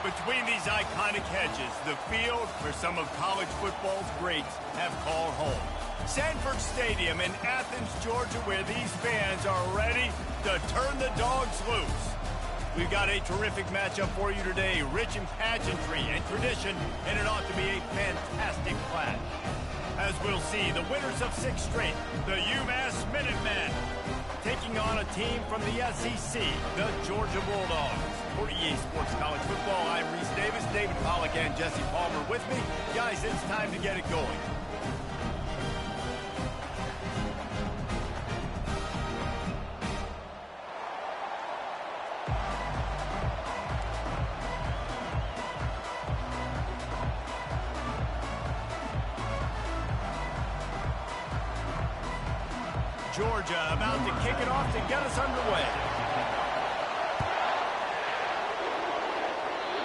Between these iconic hedges, the field where some of college football's greats have called home. Sanford Stadium in Athens, Georgia, where these fans are ready to turn the dogs loose. We've got a terrific matchup for you today, rich in pageantry and tradition, and it ought to be a fantastic clash. As we'll see, the winners of 6 straight, the Umass Minutemen, taking on a team from the SEC, the Georgia Bulldogs. For EA Sports College Football, I'm Reese Davis, David Pollack, and Jesse Palmer with me. Guys, it's time to get it going. Georgia about to kick it off to get us underway.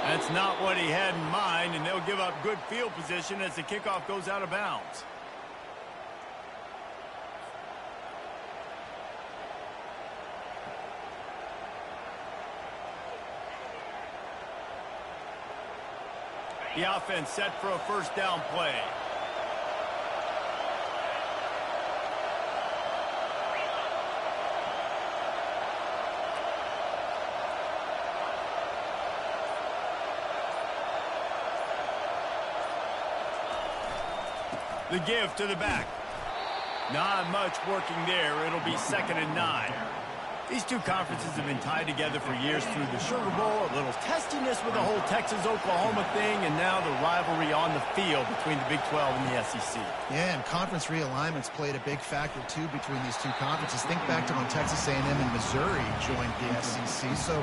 That's not what he had in mind, and they'll give up good field position as the kickoff goes out of bounds. The offense set for a first down play. The give to the back. Not much working there. It'll be 2nd and 9. These two conferences have been tied together for years through the Sugar Bowl, a little testiness with the whole Texas-Oklahoma thing, and now the rivalry on the field between the Big 12 and the SEC. Yeah, and conference realignments played a big factor, too, between these two conferences. Think back to when Texas A&M and Missouri joined the SEC. So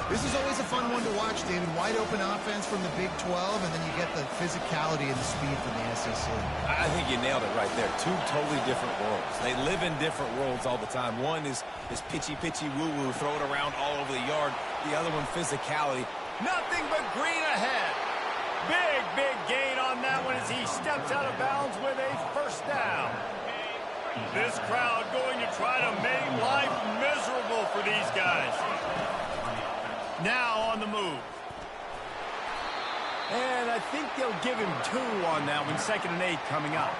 this is always a fun one to watch, David. Wide-open offense from the Big 12, and then you get the physicality and the speed from the SEC. I think you nailed it right there. Two totally different worlds. They live in different worlds all the time. One is pitchy woo-woo, throw it around all over the yard. The other one, physicality. Nothing but green ahead. Big gain on that one as he steps out of bounds with a first down. This crowd going to try to make life miserable for these guys. Now on the move. And I think they'll give him 2 on that one. 2nd and 8 coming up.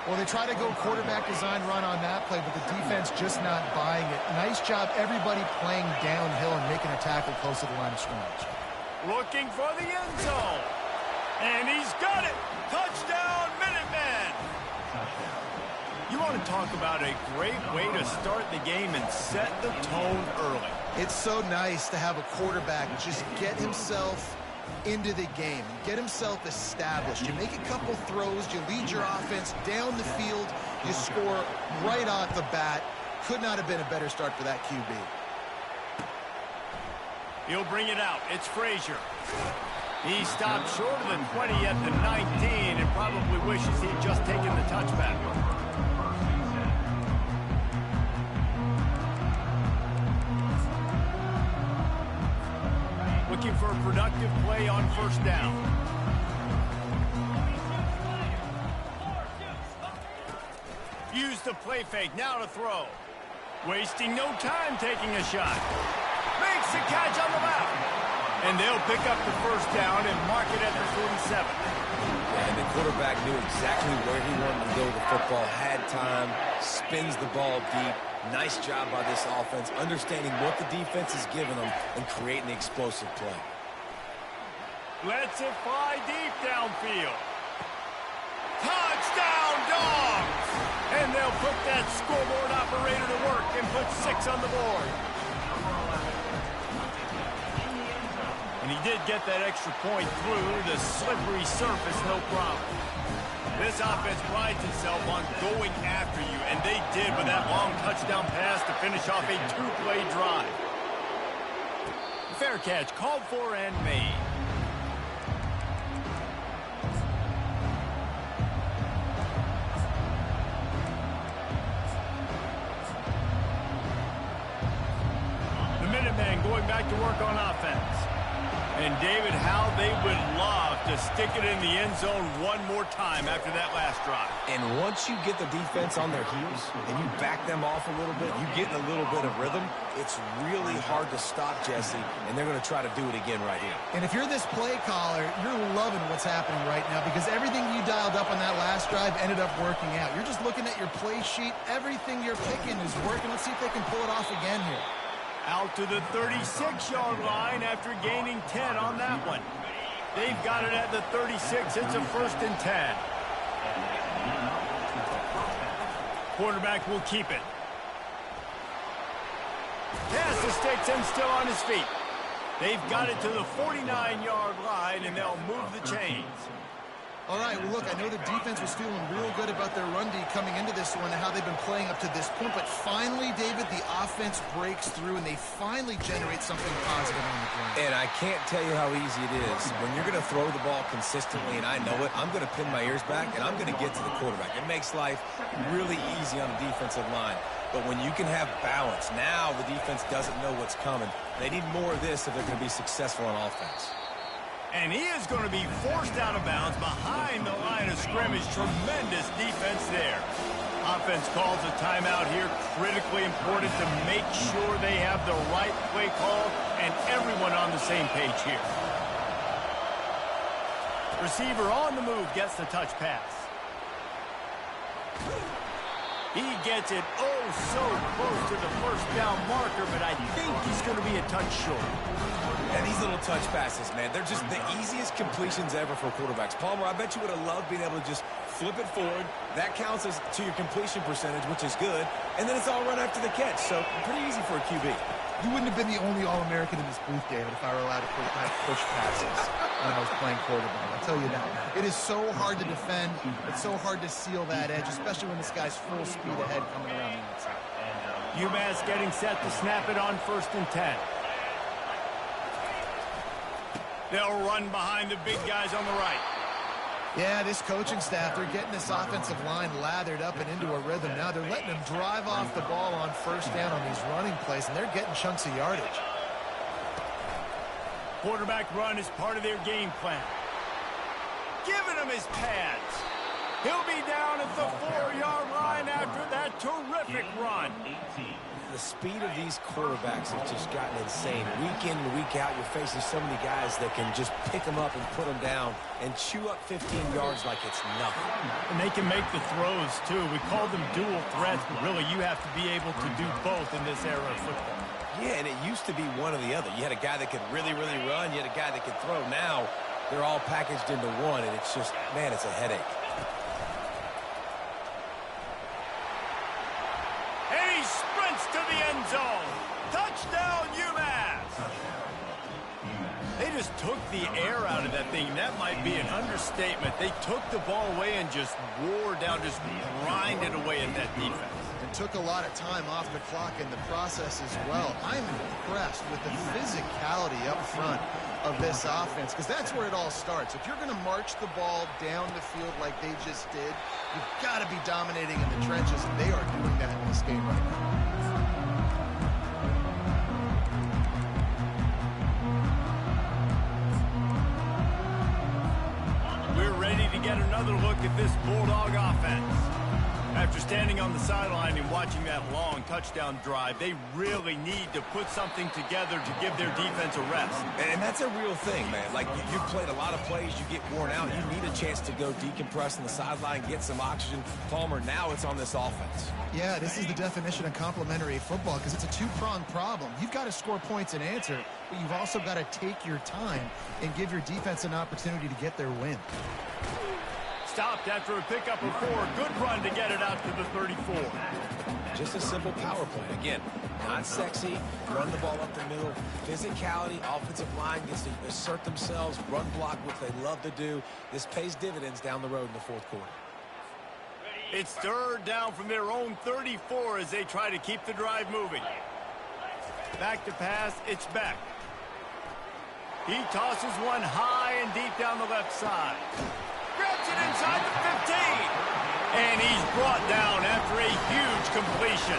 Well, they try to go quarterback design run on that play, but the defense just not buying it. Nice job, everybody playing downhill and making a tackle close to the line of scrimmage. Looking for the end zone. And he's got it. Touchdown, Minutemen. You want to talk about a great way to start the game and set the tone early. It's so nice to have a quarterback just get himself into the game, get himself established. You make a couple throws, you lead your offense down the field, you score right off the bat. Could not have been a better start for that QB. He'll bring it out. It's Frazier. He stopped short of the 20 at the 19 and probably wishes he'd just taken the touchback. Looking for a productive play on first down. Use the play fake, now to throw. Wasting no time taking a shot. Makes the catch on the left. And they'll pick up the first down and mark it at the 47. And the quarterback knew exactly where he wanted to go with the football, had time, spins the ball deep. Nice job by this offense, understanding what the defense is giving them and creating the explosive play. Lets it fly deep downfield. Touchdown, Dogs! And they'll put that scoreboard operator to work and put 6 on the board. And he did get that extra point through the slippery surface, no problem. This offense prides itself on going after you, and they did with that long touchdown pass to finish off a 2-play drive. Fair catch, called for and made. The Minutemen going back to work on offense. And David, how they would love to stick it in the end zone one more time after that last drive. And once you get the defense on their heels and you back them off a little bit, you get in a little bit of rhythm, it's really hard to stop, Jesse, and they're going to try to do it again right here. And if you're this play caller, you're loving what's happening right now because everything you dialed up on that last drive ended up working out. You're just looking at your play sheet. Everything you're picking is working. Let's see if they can pull it off again here. Out to the 36-yard line after gaining 10 on that one. They've got it at the 36. It's a 1st and 10. Quarterback will keep it. Pass the sticks and still on his feet. They've got it to the 49-yard line, and they'll move the chains. All right, well, look, I know the defense was feeling real good about their run D coming into this one and how they've been playing up to this point, but finally, David, the offense breaks through and they finally generate something positive on the ground. And I can't tell you how easy it is. When you're going to throw the ball consistently, and I know it, I'm going to pin my ears back, and I'm going to get to the quarterback. It makes life really easy on the defensive line. But when you can have balance, now the defense doesn't know what's coming. They need more of this if they're going to be successful on offense. And he is going to be forced out of bounds behind the line of scrimmage. Tremendous defense there. Offense calls a timeout here. Critically important to make sure they have the right play call and everyone on the same page here. Receiver on the move gets the touch pass. He gets it so close to the 1st down marker, but I think he's going to be a touch short. And these little touch passes, man, they're just the easiest completions ever for quarterbacks. Palmer, I bet you would have loved being able to just flip it forward. That counts as to your completion percentage, which is good. And then it's all run after the catch, so pretty easy for a QB. You wouldn't have been the only All-American in this booth, David, if I were allowed to push passes when I was playing quarterback. I'll tell you that. It is so hard to defend. It's so hard to seal that edge, especially when this guy's full speed ahead coming around the outside. Umass getting set to snap it on 1st and 10. They'll run behind the big guys on the right. Yeah, this coaching staff, they're getting this offensive line lathered up and into a rhythm now. They're letting them drive off the ball on 1st down on these running plays, and they're getting chunks of yardage. Quarterback run is part of their game plan. Giving him his pads. He'll be down at the 4-yard line after that terrific run. The speed of these quarterbacks has just gotten insane. Week in and week out, you're facing so many guys that can just pick them up and put them down and chew up 15 yards like it's nothing. And they can make the throws, too. We call them dual threats, but really you have to be able to do both in this era of football. Yeah, and it used to be one or the other. You had a guy that could really, really run. You had a guy that could throw. Now they're all packaged into one, and it's just, man, it's a headache. To the end zone. Touchdown, Umass. They just took the air out of that thing. That might be an understatement. They took the ball away and just wore down, just grinded away at that defense. And took a lot of time off the clock in the process as well. I'm impressed with the physicality up front of this offense because that's where it all starts. If you're going to march the ball down the field like they just did, you've got to be dominating in the trenches, and they are doing that in this game right now. Get another look at this Bulldog offense. After standing on the sideline and watching that long touchdown drive, they really need to put something together to give their defense a rest. And that's a real thing, man. Like, you've played a lot of plays, you get worn out, you need a chance to go decompress on the sideline, get some oxygen. Palmer, now it's on this offense. Yeah, this is the definition of complementary football because it's a two-pronged problem. You've got to score points and answer, but you've also got to take your time and give your defense an opportunity to get their win. Stopped after a pickup of 4. Good run to get it out to the 34. Just a simple power play. Again, not sexy, run the ball up the middle. Physicality, offensive line gets to assert themselves, run block, which they love to do. This pays dividends down the road in the 4th quarter. It's 3rd down from their own 34 as they try to keep the drive moving. Back to pass, it's Beck. He tosses one high and deep down the left side. Grabs it inside the 15. And he's brought down after a huge completion.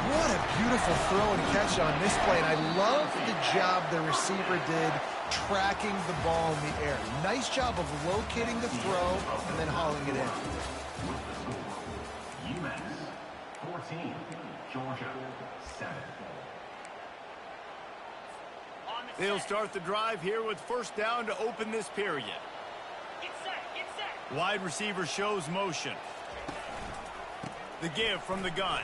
What a beautiful throw and catch on this play. And I love the job the receiver did tracking the ball in the air. Nice job of locating the throw and then hauling it in. Umass 14, Georgia 7. They'll start the drive here with first down to open this period. Get set. Wide receiver shows motion. The give from the gun.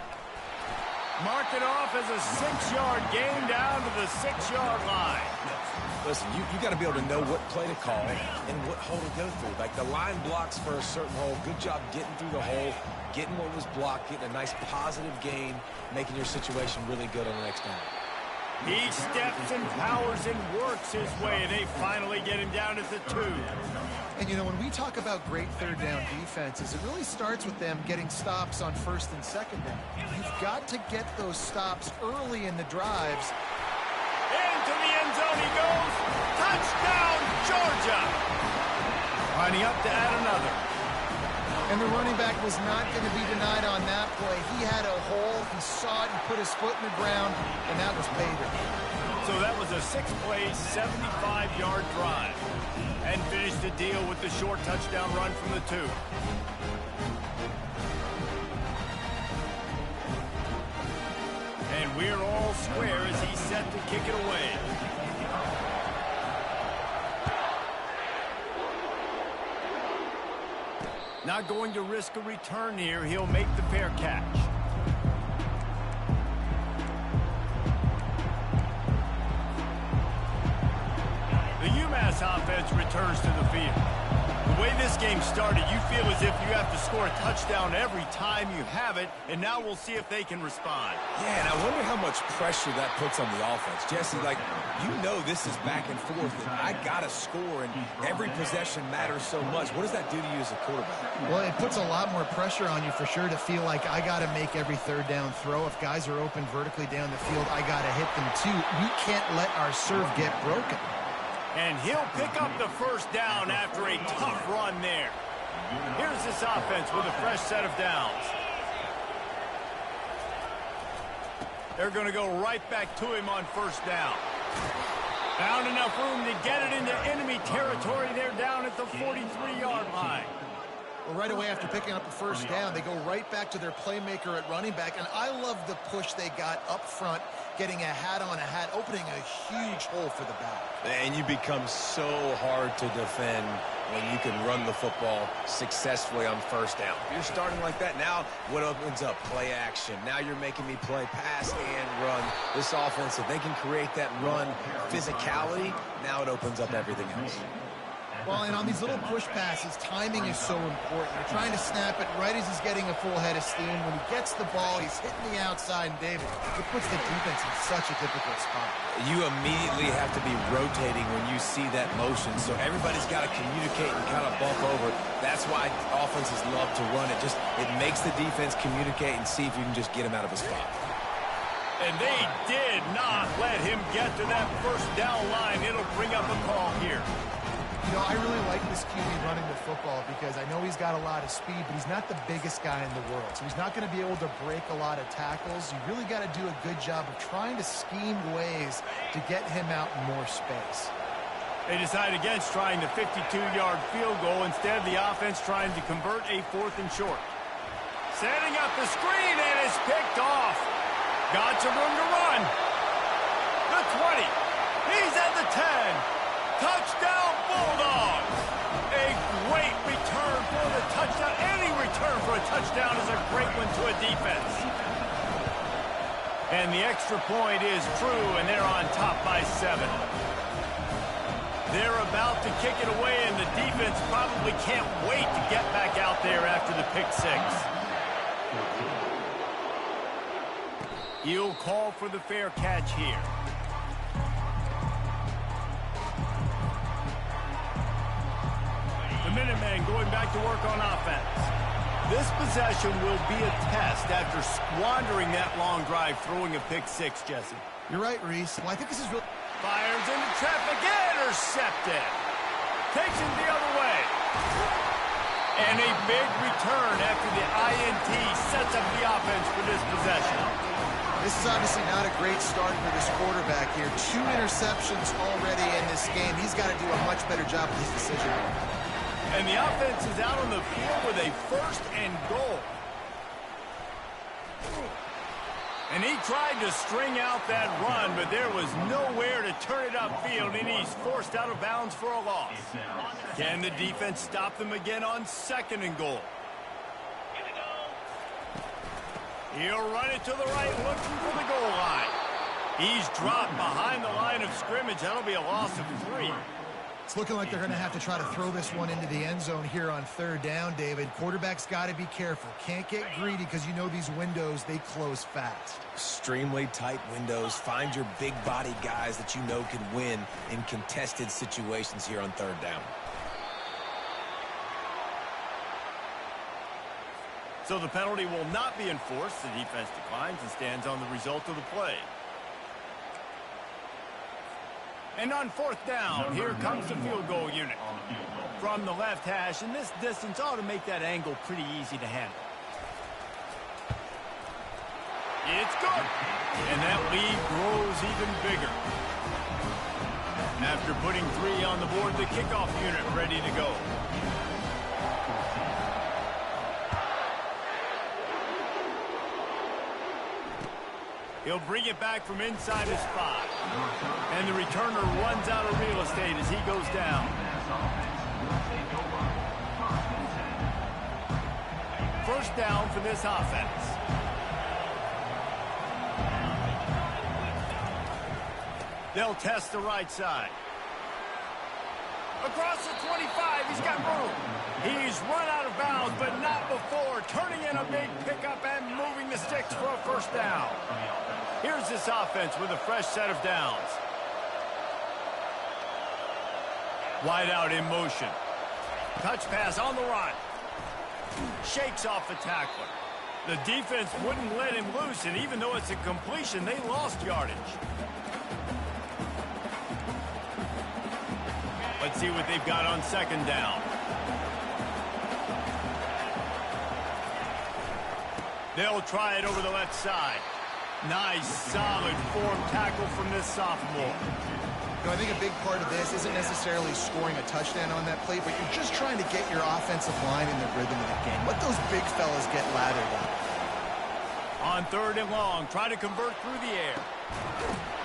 Mark it off as a 6-yard gain down to the 6-yard line. Listen, you got to be able to know what play to call and what hole to go through. Like the line blocks for a certain hole. Good job getting through the hole, getting what was blocked, getting a nice positive gain, making your situation really good on the next down. He steps and powers and works his way, and they finally get him down at the 2. And, you know, when we talk about great third down defenses, it really starts with them getting stops on first and second down. You've got to get those stops early in the drives. Into the end zone he goes. Touchdown, Georgia. Lining up to add another. And the running back was not going to be denied on that play. He had a hole, he saw it, he put his foot in the ground, and that was pay dirt. So that was a 6-play, 75-yard drive. And finished the deal with the short touchdown run from the 2. And we're all square as he's set to kick it away. Not going to risk a return here. He'll make the fair catch. The Umass offense returns to the field. The way this game started, you feel as if you have to score a touchdown every time you have it, and now we'll see if they can respond. Yeah, and I wonder how much pressure that puts on the offense. Jesse, like, you know this is back and forth, and I got to score, and every possession matters so much. What does that do to you as a quarterback? Well, it puts a lot more pressure on you for sure to feel like I got to make every third down throw. If guys are open vertically down the field, I got to hit them too. We can't let our serve get broken. And he'll pick up the first down after a tough run there. Here's this offense with a fresh set of downs. They're going to go right back to him on first down. Found enough room to get it into enemy territory. They're down at the 43-yard line. Well, right away after picking up the first down, they go right back to their playmaker at running back. And I love the push they got up front, getting a hat on a hat, opening a huge hole for the back. And you become so hard to defend when you can run the football successfully on first down. If you're starting like that, now what opens up? Play action. Now you're making me play pass and run. This offense, if they can create that run physicality, now it opens up everything else. Well, and on these little push passes, timing is so important. You're trying to snap it right as he's getting a full head of steam. When he gets the ball, he's hitting the outside, and David, it puts the defense in such a difficult spot. You immediately have to be rotating when you see that motion, so everybody's got to communicate and kind of bump over. That's why offenses love to run it. It makes the defense communicate and see if you can just get him out of a spot. And they did not let him get to that first down line. It'll bring up a call here. You know, I really like this QB running the football because I know he's got a lot of speed, but he's not the biggest guy in the world. So he's not going to be able to break a lot of tackles. You really got to do a good job of trying to scheme ways to get him out in more space. They decide against trying the 52-yard field goal. Instead, the offense trying to convert a 4th and short. Setting up the screen, and it's picked off. Got some room to run. The 20. He's at the 10. Touchdown, Bulldogs! A great return for the touchdown. Any return for a touchdown is a great one to a defense. And the extra point is true, and they're on top by 7. They're about to kick it away, and the defense probably can't wait to get back out there after the pick 6. He'll call for the fair catch here. Minutemen going back to work on offense. This possession will be a test after squandering that long drive, throwing a pick 6, Jesse. You're right, Reese. Well, I think this is really... Fires into traffic, intercepted. Takes it the other way. And a big return after the INT sets up the offense for this possession. This is obviously not a great start for this quarterback here. 2 interceptions already in this game. He's got to do a much better job with his decision. And the offense is out on the field with a 1st and goal. And he tried to string out that run, but there was nowhere to turn it upfield, and he's forced out of bounds for a loss. Can the defense stop them again on 2nd and goal? He'll run it to the right, looking for the goal line. He's dropped behind the line of scrimmage. That'll be a loss of 3. It's looking like they're going to have to try to throw this one into the end zone here on 3rd down, David. Quarterback's got to be careful. Can't get greedy because you know these windows, they close fast. Extremely tight windows. Find your big body guys that you know can win in contested situations here on 3rd down. So the penalty will not be enforced. The defense declines and stands on the result of the play. And on 4th down, here comes the field goal unit. From the left hash, and this distance ought to make that angle pretty easy to handle. It's good. And that lead grows even bigger. After putting 3 on the board, the kickoff unit ready to go. He'll bring it back from inside his 5. And the returner runs out of real estate as he goes down. 1st down for this offense. They'll test the right side. Across the 25, he's got room. He's run out of bounds, but not before. Turning in a big pickup and moving the sticks for a 1st down. Here's this offense with a fresh set of downs. Wide out in motion. Touch pass on the run. Shakes off the tackler. The defense wouldn't let him loose, and even though it's a completion, they lost yardage. Let's see what they've got on 2nd down. They'll try it over the left side. Nice, solid form tackle from this sophomore. You know, I think a big part of this isn't necessarily scoring a touchdown on that play, but you're just trying to get your offensive line in the rhythm of the game. Let those big fellas get lathered up. On 3rd and long, try to convert through the air.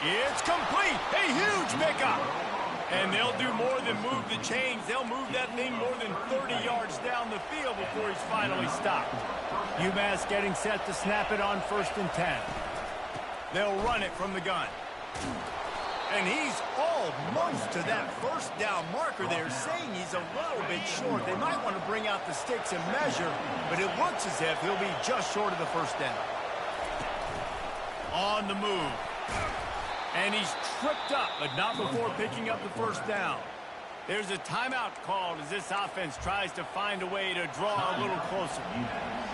It's complete. A huge pickup. And they'll do more than move the chains. They'll move that thing more than 30 yards down the field before he's finally stopped. Umass getting set to snap it on 1st and 10. They'll run it from the gun. And he's almost to that 1st down marker. They're saying he's a little bit short. They might want to bring out the sticks and measure, but it looks as if he'll be just short of the 1st down. On the move. And he's tripped up, but not before picking up the 1st down. There's a timeout called as this offense tries to find a way to draw a little closer.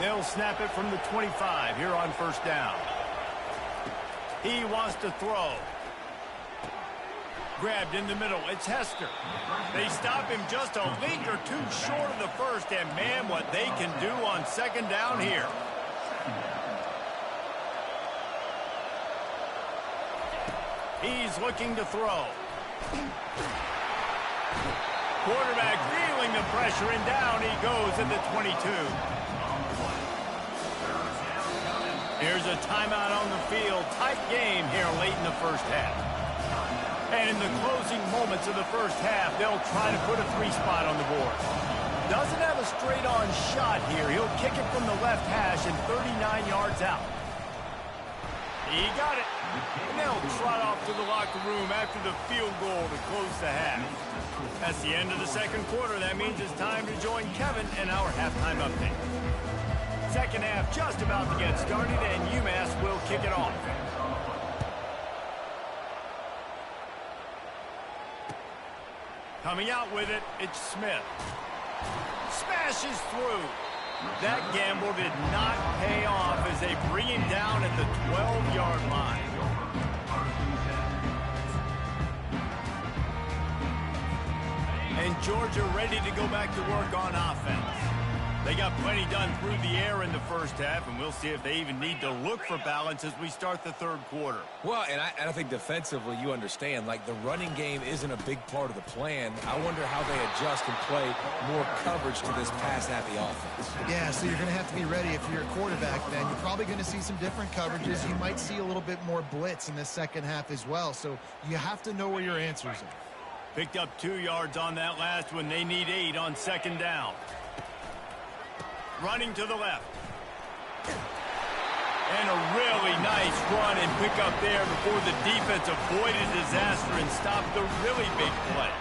They'll snap it from the 25 here on 1st down. He wants to throw. Grabbed in the middle. It's Hester. They stop him just a link or 2 short of the 1st, and man, what they can do on 2nd down here. He's looking to throw. Quarterback feeling the pressure, and down he goes at the 22. Here's a timeout on the field. Tight game here late in the 1st half. And in the closing moments of the 1st half, they'll try to put a 3 spot on the board. Doesn't have a straight-on shot here. He'll kick it from the left hash and 39 yards out. He got it. And they'll trot off to the locker room after the field goal to close the half. That's the end of the 2nd quarter. That means it's time to join Kevin in our halftime update. 2nd half just about to get started, and Umass will kick it off. Coming out with it, it's Smith. Smashes through. That gamble did not pay off as they bring him down at the 12-yard line. And Georgia ready to go back to work on offense. They got plenty done through the air in the first half, and we'll see if they even need to look for balance as we start the third quarter. Well, and I think defensively, you understand, like, the running game isn't a big part of the plan. I wonder how they adjust and play more coverage to this pass-happy offense. Yeah, so you're going to have to be ready if you're a quarterback, then. You're probably going to see some different coverages. You might see a little bit more blitz in the second half as well, so you have to know where your answers are. Picked up 2 yards on that last one. They need 8 on second down. Running to the left. And a really nice run and pick up there before the defense avoided disaster and stopped the really big play.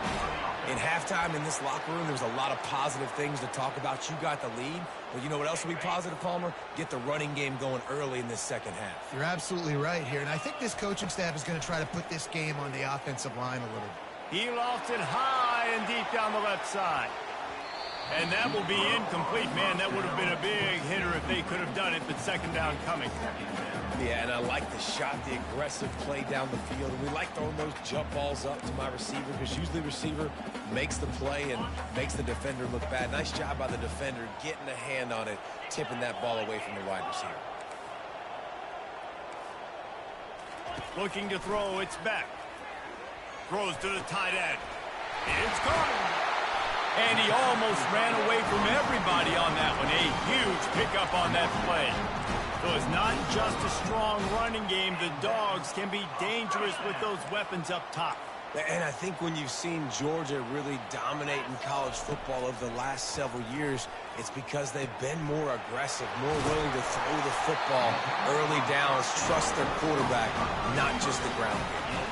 In halftime in this locker room, there was a lot of positive things to talk about. You got the lead, but you know what else will be positive, Palmer? Get the running game going early in this second half. You're absolutely right here, and I think this coaching staff is going to try to put this game on the offensive line a little. He lost it high and deep down the left side. And that will be incomplete. Man, that would have been a big hitter if they could have done it, but second down coming. Yeah, and I like the shot, the aggressive play down the field. And we like throwing those jump balls up to my receiver because usually the receiver makes the play and makes the defender look bad. Nice job by the defender getting a hand on it, tipping that ball away from the wide receiver. Looking to throw, it's back. Throws to the tight end. It's caught. And he almost ran away from everybody on that one. A huge pickup on that play. So it's not just a strong running game. The Dogs can be dangerous with those weapons up top. And I think when you've seen Georgia really dominate in college football over the last several years, it's because they've been more aggressive, more willing to throw the football early downs, trust their quarterback, not just the ground game.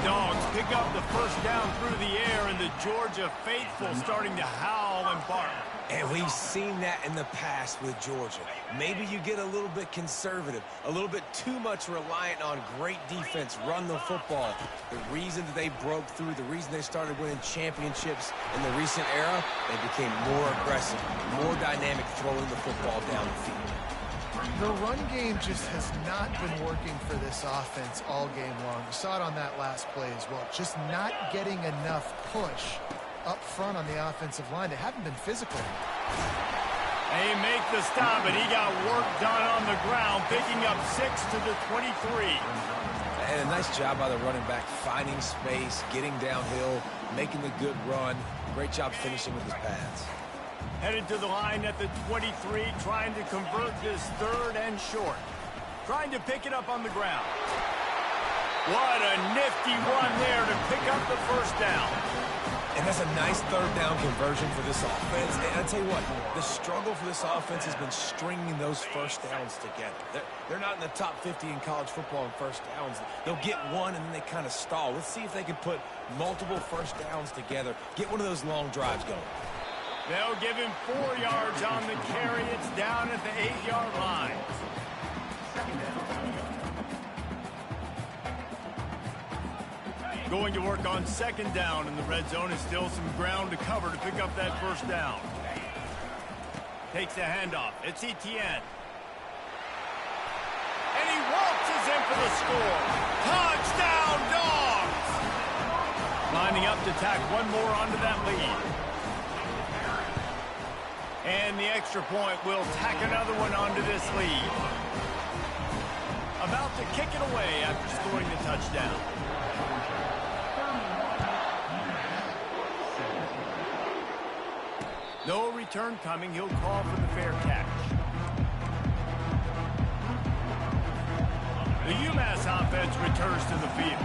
Dogs pick up the first down through the air, and the Georgia faithful starting to howl and bark. And we've seen that in the past with Georgia. Maybe you get a little bit conservative, a little bit too much reliant on great defense, run the football. The reason that they broke through, the reason they started winning championships in the recent era, they became more aggressive, more dynamic, throwing the football down the field. The run game just has not been working for this offense all game long. You saw it on that last play as well. Just not getting enough push up front on the offensive line. They haven't been physical. They make the stop, and he got work done on the ground, picking up 6 to the 23. And a nice job by the running back, finding space, getting downhill, making the good run. Great job finishing with his pads. Headed to the line at the 23, trying to convert this third and short. Trying to pick it up on the ground. What a nifty run there to pick up the first down. And that's a nice third down conversion for this offense. And I tell you what, the struggle for this offense has been stringing those first downs together. They're not in the top 50 in college football in first downs. They'll get one and then they kind of stall. Let's see if they can put multiple first downs together, get one of those long drives going. They'll give him 4 yards on the carry. It's down at the 8-yard line. Going to work on second down in the red zone. Is still some ground to cover to pick up that first down. Takes the handoff. It's Etienne. And he waltzes in for the score. Touchdown, Dogs! Lining up to tack one more onto that lead. And the extra point will tack another one onto this lead. About to kick it away after scoring the touchdown. No return coming. He'll call for the fair catch. The Umass offense returns to the field.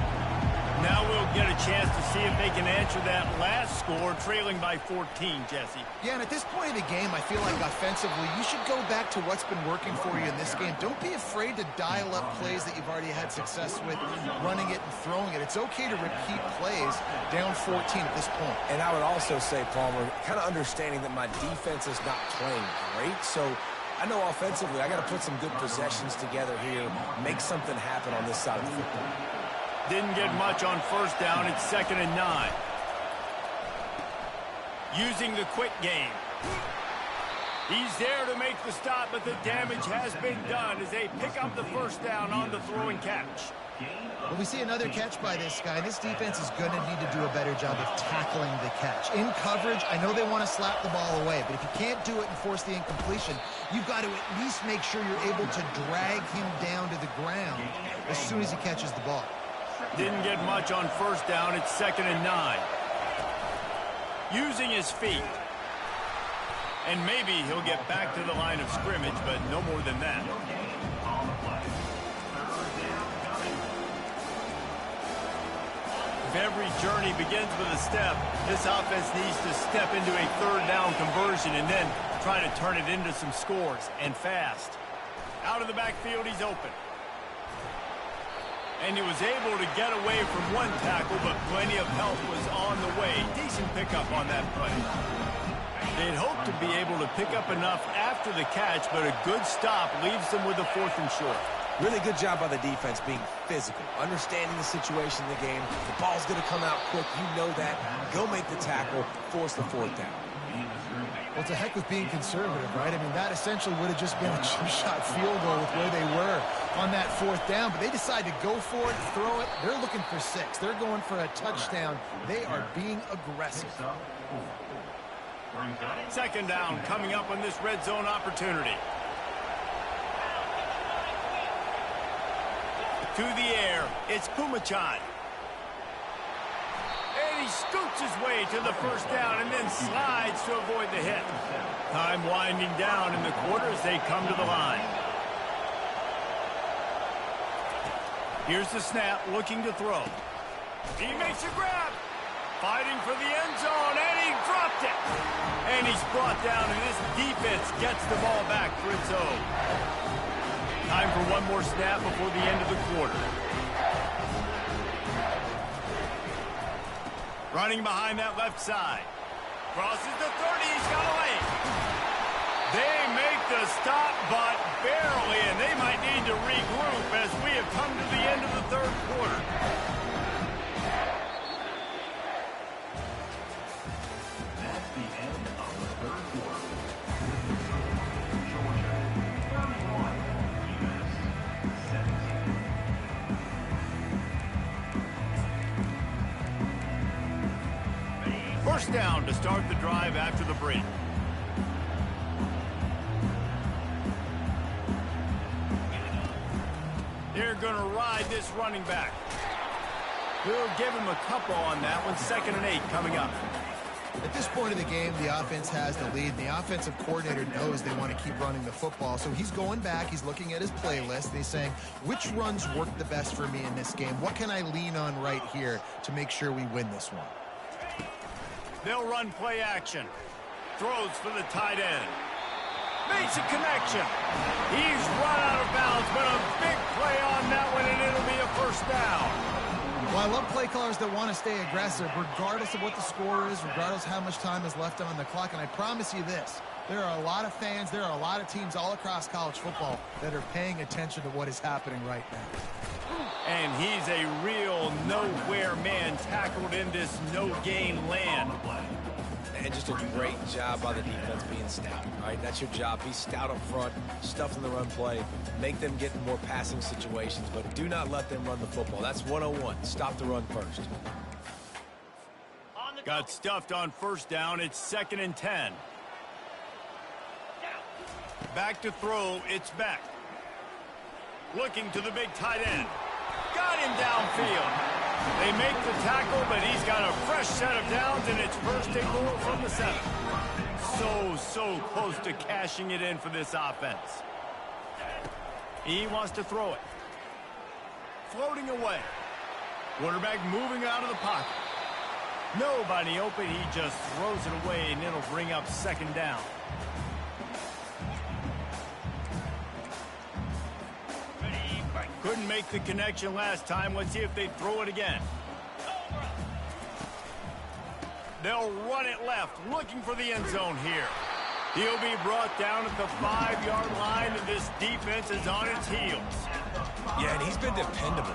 Now we'll get a chance to see if they can answer that last score, trailing by 14, Jesse. Yeah, and at this point in the game, I feel like offensively, you should go back to what's been working for you in this game. Don't be afraid to dial up plays that you've already had success with, running it and throwing it. It's okay to repeat plays down 14 at this point. And I would also say, Palmer, kind of understanding that my defense is not playing great, so I know offensively I got to put some good possessions together here, make something happen on this side of the football. Didn't get much on first down. It's 2nd and 9. Using the quick game. He's there to make the stop, but the damage has been done as they pick up the first down on the throw and catch. Well, we see another catch by this guy. This defense is going to need to do a better job of tackling the catch. In coverage, I know they want to slap the ball away, but if you can't do it and force the incompletion, you've got to at least make sure you're able to drag him down to the ground as soon as he catches the ball. Didn't get much on first down. It's 2nd and 9. Using his feet. And maybe he'll get back to the line of scrimmage, but no more than that. If every journey begins with a step, this offense needs to step into a 3rd down conversion and then try to turn it into some scores, and fast. Out of the backfield, he's open. And he was able to get away from one tackle, but plenty of help was on the way. Decent pickup on that play. They'd hoped to be able to pick up enough after the catch, but a good stop leaves them with a 4th and short. Really good job by the defense being physical, understanding the situation in the game. The ball's going to come out quick. You know that. Go make the tackle, force the 4th down. Well, to heck with being conservative, right? I mean, that essentially would have just been a two-shot field goal with where they were on that 4th down, but they decide to go for it, throw it. They're looking for 6. They're going for a touchdown. They are being aggressive. 2nd down coming up on this red zone opportunity. To the air, it's Pumachan. And he scoots his way to the 1st down and then slides to avoid the hit. Time winding down in the quarter as they come to the line. Here's the snap, looking to throw. He makes a grab. Fighting for the end zone, and he dropped it. And he's brought down, and this defense gets the ball back for its own. Time for one more snap before the end of the quarter. Running behind that left side. Crosses the 30, he's got a lane. They make the stop, but barely, and they might need to regroup as we have come to the end of the 3rd quarter. That's the end of the 3rd quarter. First down to start the drive after the break. They're going to ride this running back. We'll give him a couple on that one. 2nd and 8 coming up. At this point of the game, the offense has the lead. And the offensive coordinator knows they want to keep running the football. So he's going back. He's looking at his playlist. And he's saying, which runs work the best for me in this game? What can I lean on right here to make sure we win this one? They'll run play action. Throws for the tight end. Makes a connection. He's run out of bounds, but a big play on that one, and it'll be a 1st down. Well, I love play callers that want to stay aggressive, regardless of what the score is, regardless of how much time is left on the clock. And I promise you this, there are a lot of fans, there are a lot of teams all across college football that are paying attention to what is happening right now. And he's a real nowhere man, tackled in this no-gain land. And just a great job by the defense being stout. All right, that's your job. Be stout up front, stuff in the run play, make them get in more passing situations, but do not let them run the football. That's 101. Stop the run first. Got stuffed on 1st down. It's 2nd and 10. Back to throw. It's Beck. Looking to the big tight end. Got him downfield. They make the tackle, but he's got a fresh set of downs, and it's 1st and goal from the 7. So close to cashing it in for this offense. He wants to throw it. Floating away. Quarterback moving out of the pocket. Nobody open. He just throws it away, and it'll bring up 2nd down. Couldn't make the connection last time. Let's see if they throw it again. They'll run it left, looking for the end zone here. He'll be brought down at the 5-yard line, and this defense is on its heels. Yeah, and he's been dependable.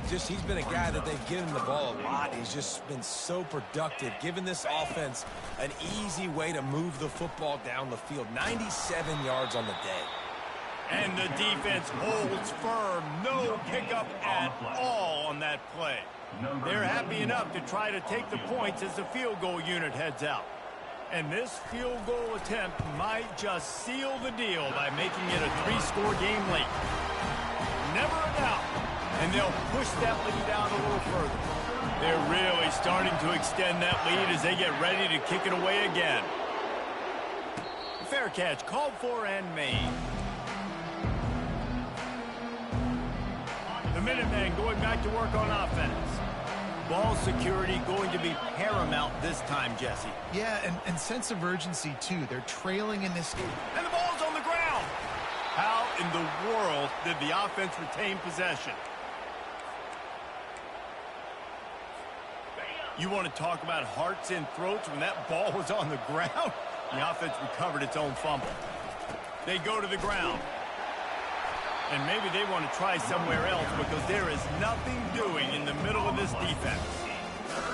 He's been a guy that they've given the ball a lot. He's just been so productive, giving this offense an easy way to move the football down the field. 97 yards on the day. And the defense holds firm. No pickup at all on that play. They're happy enough to try to take the points as the field goal unit heads out. And this field goal attempt might just seal the deal by making it a 3-score game late. Never a doubt. And they'll push that lead out a little further. They're really starting to extend that lead as they get ready to kick it away again. Fair catch called for and made. The Minutemen going back to work on offense. Ball security going to be paramount this time, Jesse. Yeah, and sense of urgency, too. They're trailing in this game. And the ball's on the ground. How in the world did the offense retain possession? You want to talk about hearts and throats when that ball was on the ground? The offense recovered its own fumble. They go to the ground. And maybe they want to try somewhere else because there is nothing doing in the middle of this defense.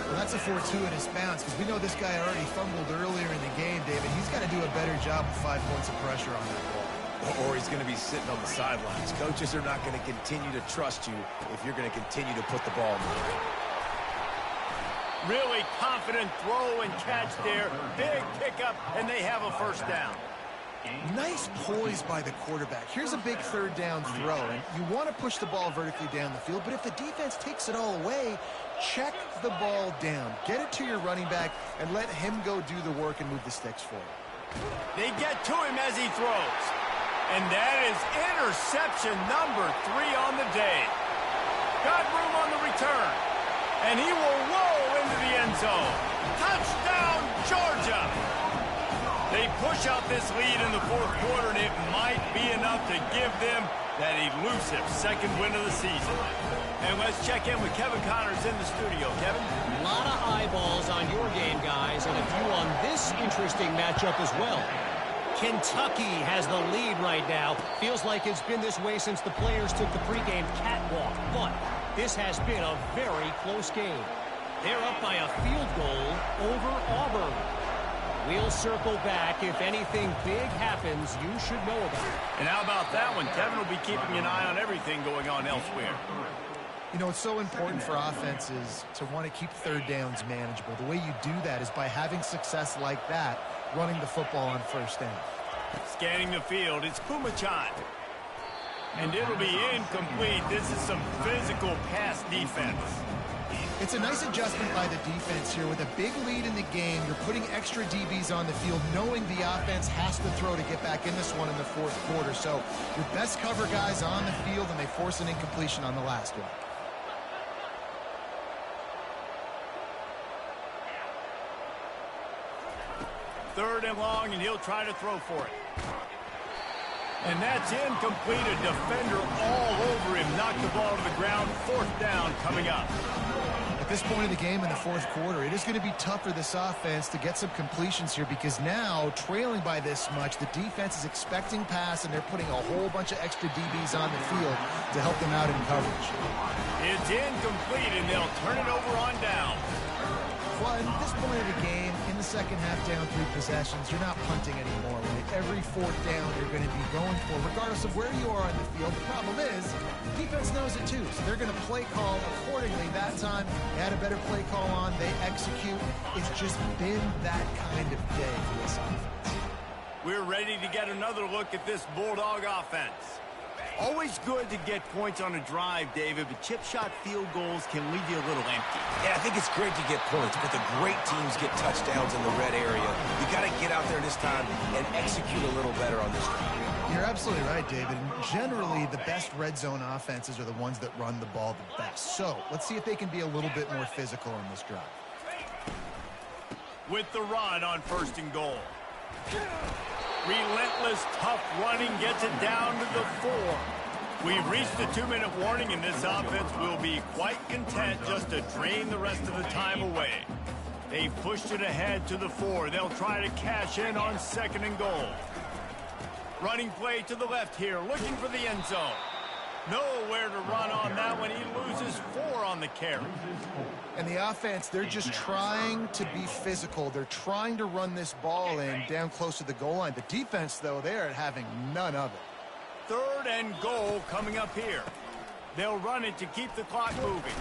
Well, that's a fortuitous bounce because we know this guy already fumbled earlier in the game, David. He's got to do a better job with 5 points of pressure on that ball. Or he's going to be sitting on the sidelines. Coaches are not going to continue to trust you if you're going to continue to put the ball in the air. Really confident throw and catch there. Big pickup, and they have a first down. Nice poise by the quarterback. Here's a big 3rd down throw, and you want to push the ball vertically down the field, but if the defense takes it all away, check the ball down. Get it to your running back and let him go do the work and move the sticks for you. They get to him as he throws. And that is interception number 3 on the day. Got room on the return. And he will roll into the end zone. Touchdown, Georgia! They push out this lead in the 4th quarter, and it might be enough to give them that elusive 2nd win of the season. And let's check in with Kevin Connors in the studio. Kevin? A lot of eyeballs on your game, guys, and a few on this interesting matchup as well. Kentucky has the lead right now. Feels like it's been this way since the players took the pregame catwalk, but this has been a very close game. They're up by a field goal over Auburn. We'll circle back. If anything big happens, you should know about it. And how about that one? Kevin will be keeping an eye on everything going on elsewhere. You know, it's so important for offenses to want to keep 3rd downs manageable. The way you do that is by having success like that, running the football on 1st down. Scanning the field, it's Kumachan. And it'll be incomplete. This is some physical pass defense. It's a nice adjustment by the defense here. With a big lead in the game, you're putting extra DBs on the field, knowing the offense has to throw to get back in this one in the 4th quarter. So your best cover guys on the field, and they force an incompletion on the last one. Third and long, and he'll try to throw for it. And that's incomplete. A defender all over him. Knocked the ball to the ground. 4th down coming up. At this point of the game in the 4th quarter, it is going to be tough for this offense to get some completions here because now, trailing by this much, the defense is expecting pass, and they're putting a whole bunch of extra DBs on the field to help them out in coverage. It's incomplete, and they'll turn it over on down. Well, at this point of the game, in the 2nd half, down 3 possessions, you're not punting anymore. Right? Every 4th down you're going to be going for, regardless of where you are on the field. The problem is, defense knows it too, so they're going to play call accordingly. That time, they had a better play call on. They execute. It's just been that kind of day for this offense. We're ready to get another look at this Bulldog offense. Always good to get points on a drive, David, but chip shot field goals can leave you a little empty. Yeah, I think it's great to get points, but the great teams get touchdowns in the red area. You got to get out there this time and execute a little better on this drive. You're absolutely right, David. And generally, the best red zone offenses are the ones that run the ball the best. So let's see if they can be a little bit more physical on this drive. With the run on 1st and goal. Relentless, tough running gets it down to the 4. We've reached the 2-minute warning, and this offense will be quite content just to drain the rest of the time away. They've pushed it ahead to the 4. They'll try to cash in on 2nd and goal. Running play to the left here, looking for the end zone. Nowhere to run on that one. He loses 4 on the carry. And the offense, they're just trying to be physical. They're trying to run this ball in down close to the goal line. The defense, though, they're having none of it. 3rd and goal coming up here. They'll run it to keep the clock moving.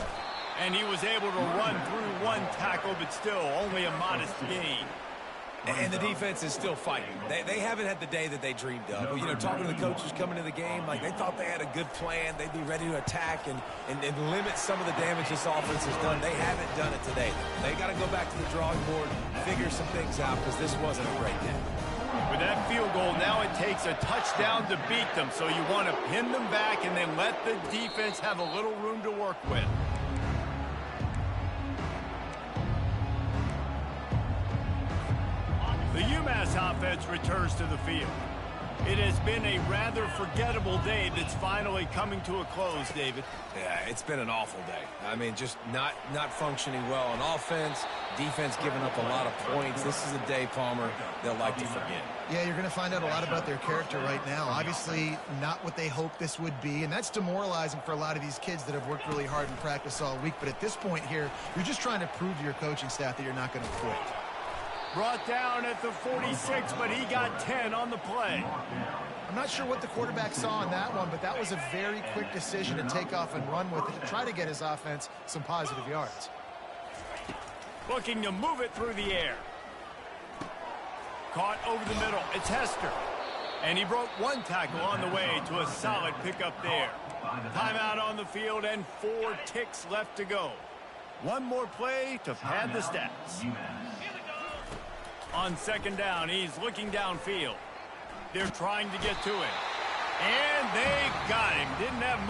And he was able to run through 1 tackle, but still only a modest gain. And the defense is still fighting. They haven't had the day that they dreamed of. You know, talking to the coaches coming to the game, like they thought they had a good plan. They'd be ready to attack and limit some of the damage this offense has done. They haven't done it today. They got to go back to the drawing board, figure some things out, because this wasn't a great game. With that field goal, now it takes a touchdown to beat them. So you want to pin them back and then let the defense have a little room to work with. The Umass offense returns to the field. It has been a rather forgettable day that's finally coming to a close, David. Yeah, it's been an awful day. I mean, just not functioning well on offense, defense giving up a lot of points. This is a day, Palmer, they'll like to forget. Yeah, you're going to find out a lot about their character right now. Obviously, not what they hoped this would be, and that's demoralizing for a lot of these kids that have worked really hard in practice all week. But at this point here, you're just trying to prove to your coaching staff that you're not going to quit. Brought down at the 46, but he got 10 on the play. I'm not sure what the quarterback saw on that one, but that was a very quick decision to take off and run with it to try to get his offense some positive yards. Looking to move it through the air. Caught over the middle. It's Hester. And he broke 1 tackle on the way to a solid pickup there. Timeout on the field and 4 ticks left to go. 1 more play to pad the stats. On 2nd down, he's looking downfield. They're trying to get to it. And they got him. Didn't have much.